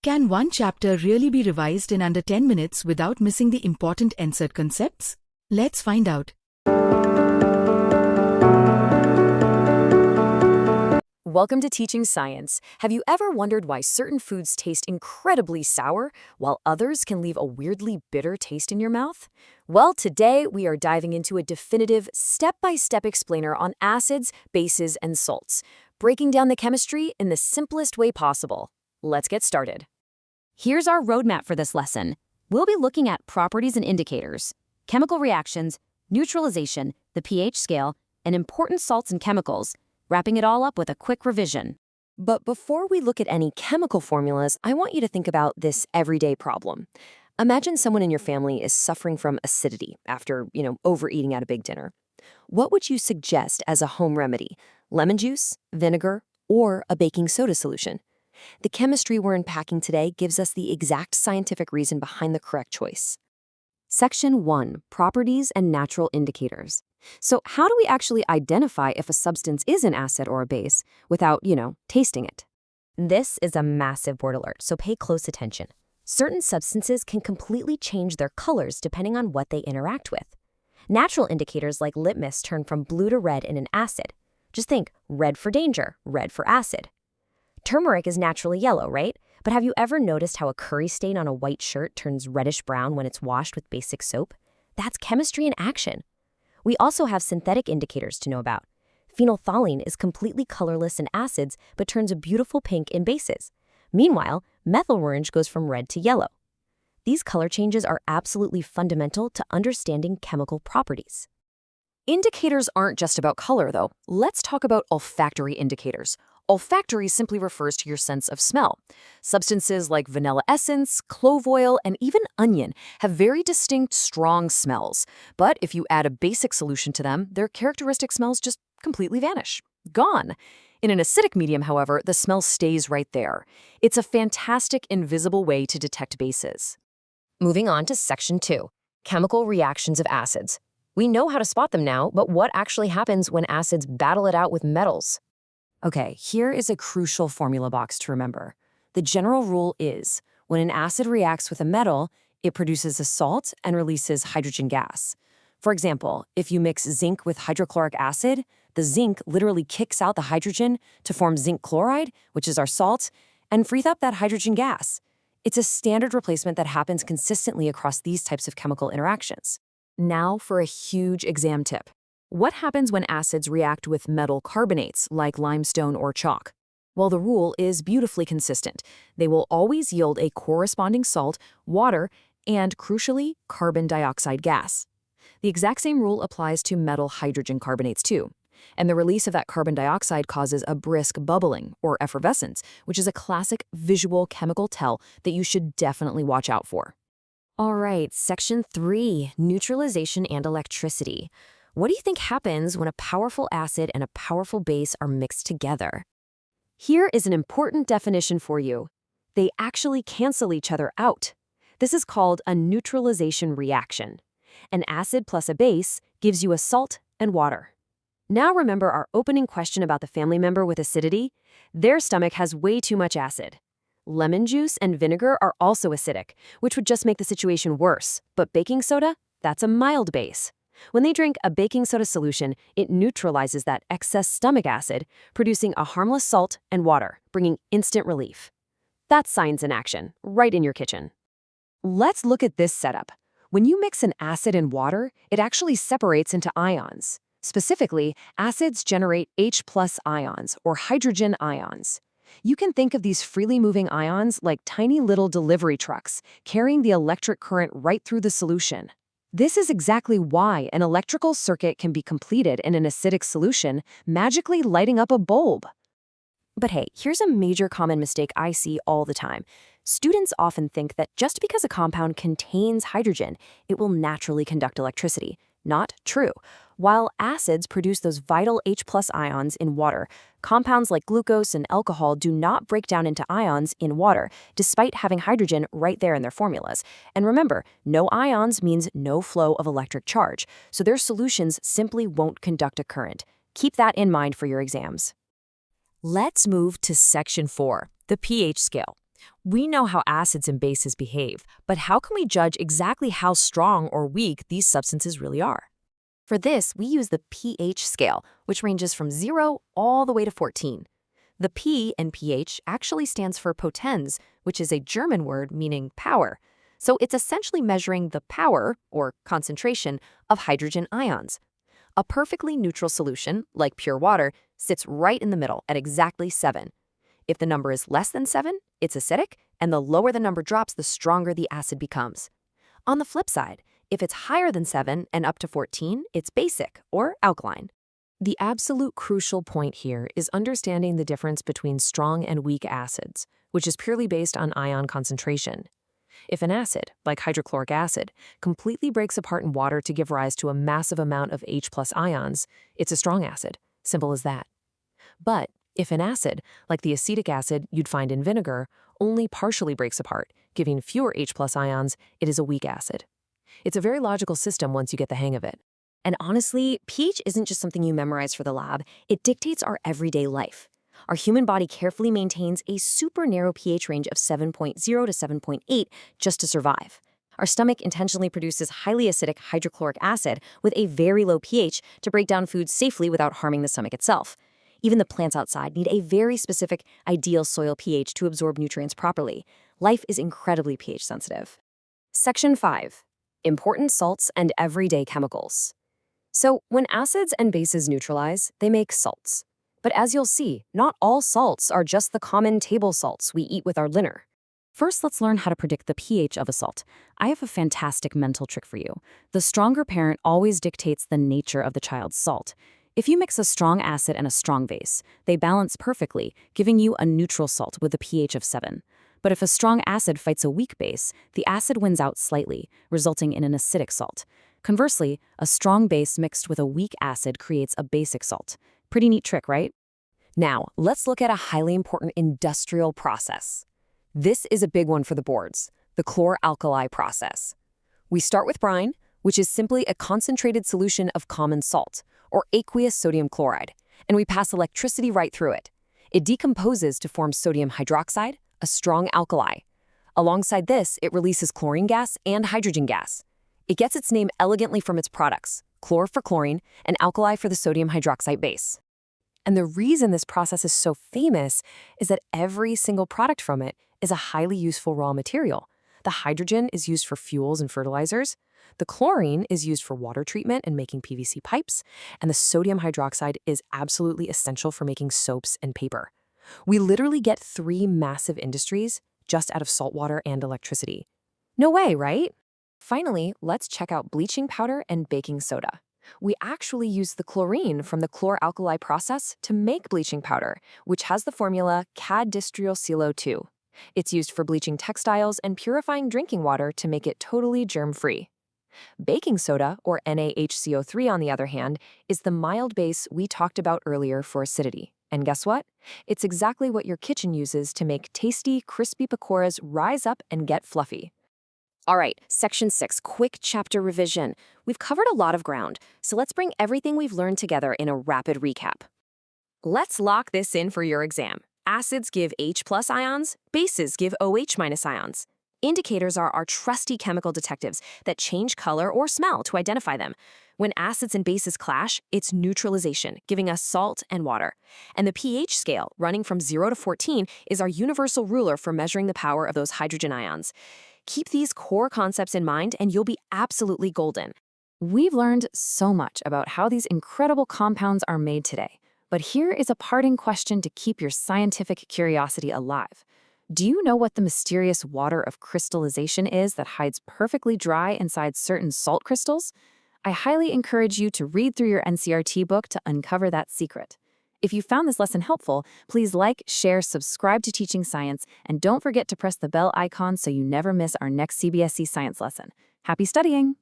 Can one chapter really be revised in under 10 minutes without missing the important NCERT concepts? Let's find out. Welcome to Teaching Science. Have you ever wondered why certain foods taste incredibly sour, while others can leave a weirdly bitter taste in your mouth? Well, today we are diving into a definitive, step-by-step explainer on acids, bases, and salts, breaking down the chemistry in the simplest way possible. Let's get started. Here's our roadmap for this lesson. We'll be looking at properties and indicators, chemical reactions, neutralization, the pH scale, and important salts and chemicals, wrapping it all up with a quick revision. But before we look at any chemical formulas, I want you to think about this everyday problem. Imagine someone in your family is suffering from acidity after, overeating at a big dinner. What would you suggest as a home remedy? Lemon juice, vinegar, or a baking soda solution? The chemistry we're unpacking today gives us the exact scientific reason behind the correct choice. Section 1, Properties and Natural Indicators. So how do we actually identify if a substance is an acid or a base without, tasting it? This is a massive word alert, so pay close attention. Certain substances can completely change their colors depending on what they interact with. Natural indicators like litmus turn from blue to red in an acid. Just think, red for danger, red for acid. Turmeric is naturally yellow, right? But have you ever noticed how a curry stain on a white shirt turns reddish-brown when it's washed with basic soap? That's chemistry in action. We also have synthetic indicators to know about. Phenolphthalein is completely colorless in acids but turns a beautiful pink in bases. Meanwhile, methyl orange goes from red to yellow. These color changes are absolutely fundamental to understanding chemical properties. Indicators aren't just about color, though. Let's talk about olfactory indicators. Olfactory simply refers to your sense of smell. Substances like vanilla essence, clove oil, and even onion have very distinct, strong smells. But if you add a basic solution to them, their characteristic smells just completely vanish. Gone. In an acidic medium, however, the smell stays right there. It's a fantastic, invisible way to detect bases. Moving on to Section 2, Chemical Reactions of Acids. We know how to spot them now, but what actually happens when acids battle it out with metals? Okay, here is a crucial formula box to remember. The general rule is, when an acid reacts with a metal, it produces a salt and releases hydrogen gas. For example, if you mix zinc with hydrochloric acid, the zinc literally kicks out the hydrogen to form zinc chloride, which is our salt, and frees up that hydrogen gas. It's a standard replacement that happens consistently across these types of chemical interactions. Now for a huge exam tip. What happens when acids react with metal carbonates like limestone or chalk? Well, the rule is beautifully consistent. They will always yield a corresponding salt, water, and, crucially, carbon dioxide gas. The exact same rule applies to metal hydrogen carbonates too. And the release of that carbon dioxide causes a brisk bubbling, or effervescence, which is a classic visual chemical tell that you should definitely watch out for. All right, Section 3, Neutralization and Electricity. What do you think happens when a powerful acid and a powerful base are mixed together? Here is an important definition for you. They actually cancel each other out. This is called a neutralization reaction. An acid plus a base gives you a salt and water. Now remember our opening question about the family member with acidity? Their stomach has way too much acid. Lemon juice and vinegar are also acidic, which would just make the situation worse. But baking soda? That's a mild base. When they drink a baking soda solution, it neutralizes that excess stomach acid, producing a harmless salt and water, bringing instant relief. That's science in action, right in your kitchen. Let's look at this setup. When you mix an acid and water, it actually separates into ions. Specifically, acids generate H+ ions, or hydrogen ions. You can think of these freely moving ions like tiny little delivery trucks, carrying the electric current right through the solution. This is exactly why an electrical circuit can be completed in an acidic solution, magically lighting up a bulb. But hey, here's a major common mistake I see all the time. Students often think that just because a compound contains hydrogen, it will naturally conduct electricity. Not true. While acids produce those vital H+ ions in water, compounds like glucose and alcohol do not break down into ions in water, despite having hydrogen right there in their formulas. And remember, no ions means no flow of electric charge, so their solutions simply won't conduct a current. Keep that in mind for your exams. Let's move to Section 4, the pH scale. We know how acids and bases behave, but how can we judge exactly how strong or weak these substances really are? For this, we use the pH scale, which ranges from 0 all the way to 14. The P in pH actually stands for potens, which is a German word meaning power. So it's essentially measuring the power, or concentration, of hydrogen ions. A perfectly neutral solution, like pure water, sits right in the middle at exactly 7. If the number is less than 7, it's acidic, and the lower the number drops, the stronger the acid becomes. On the flip side, if it's higher than 7 and up to 14, it's basic, or alkaline. The absolute crucial point here is understanding the difference between strong and weak acids, which is purely based on ion concentration. If an acid, like hydrochloric acid, completely breaks apart in water to give rise to a massive amount of H+ ions, it's a strong acid. Simple as that. But if an acid, like the acetic acid you'd find in vinegar, only partially breaks apart, giving fewer H+ ions, it is a weak acid. It's a very logical system once you get the hang of it. And honestly, pH isn't just something you memorize for the lab, it dictates our everyday life. Our human body carefully maintains a super narrow pH range of 7.0 to 7.8 just to survive. Our stomach intentionally produces highly acidic hydrochloric acid with a very low pH to break down foods safely without harming the stomach itself. Even the plants outside need a very specific, ideal soil pH to absorb nutrients properly. Life is incredibly pH sensitive. Section 5. Important salts and everyday chemicals. So, when acids and bases neutralize, they make salts. But as you'll see, not all salts are just the common table salts we eat with our dinner. First, let's learn how to predict the pH of a salt. I have a fantastic mental trick for you. The stronger parent always dictates the nature of the child's salt. If you mix a strong acid and a strong base, they balance perfectly, giving you a neutral salt with a pH of 7. But if a strong acid fights a weak base, the acid wins out slightly, resulting in an acidic salt. Conversely, a strong base mixed with a weak acid creates a basic salt. Pretty neat trick, right? Now, let's look at a highly important industrial process. This is a big one for the boards, the chlor-alkali process. We start with brine, which is simply a concentrated solution of common salt, or aqueous sodium chloride, and we pass electricity right through it. It decomposes to form sodium hydroxide, a strong alkali. Alongside this, it releases chlorine gas and hydrogen gas. It gets its name elegantly from its products, chlor for chlorine and alkali for the sodium hydroxide base. And the reason this process is so famous is that every single product from it is a highly useful raw material. The hydrogen is used for fuels and fertilizers, the chlorine is used for water treatment and making PVC pipes, and the sodium hydroxide is absolutely essential for making soaps and paper. We literally get 3 massive industries just out of salt water and electricity. No way, right? Finally, let's check out bleaching powder and baking soda. We actually use the chlorine from the chlor-alkali process to make bleaching powder, which has the formula CAD-distrioClo2. It's used for bleaching textiles and purifying drinking water to make it totally germ-free. Baking soda, or NaHCO3 on the other hand, is the mild base we talked about earlier for acidity. And guess what? It's exactly what your kitchen uses to make tasty, crispy pakoras rise up and get fluffy. All right, Section 6, Quick Chapter Revision. We've covered a lot of ground, so let's bring everything we've learned together in a rapid recap. Let's lock this in for your exam. Acids give H+ ions, bases give OH- ions. Indicators are our trusty chemical detectives that change color or smell to identify them. When acids and bases clash, it's neutralisation, giving us salt and water. And the pH scale, running from 0 to 14, is our universal ruler for measuring the power of those hydrogen ions. Keep these core concepts in mind and you'll be absolutely golden. We've learned so much about how these incredible compounds are made today. But here is a parting question to keep your scientific curiosity alive. Do you know what the mysterious water of crystallization is that hides perfectly dry inside certain salt crystals? I highly encourage you to read through your NCERT book to uncover that secret. If you found this lesson helpful, please like, share, subscribe to Teaching Science, and don't forget to press the bell icon so you never miss our next CBSE Science lesson. Happy studying!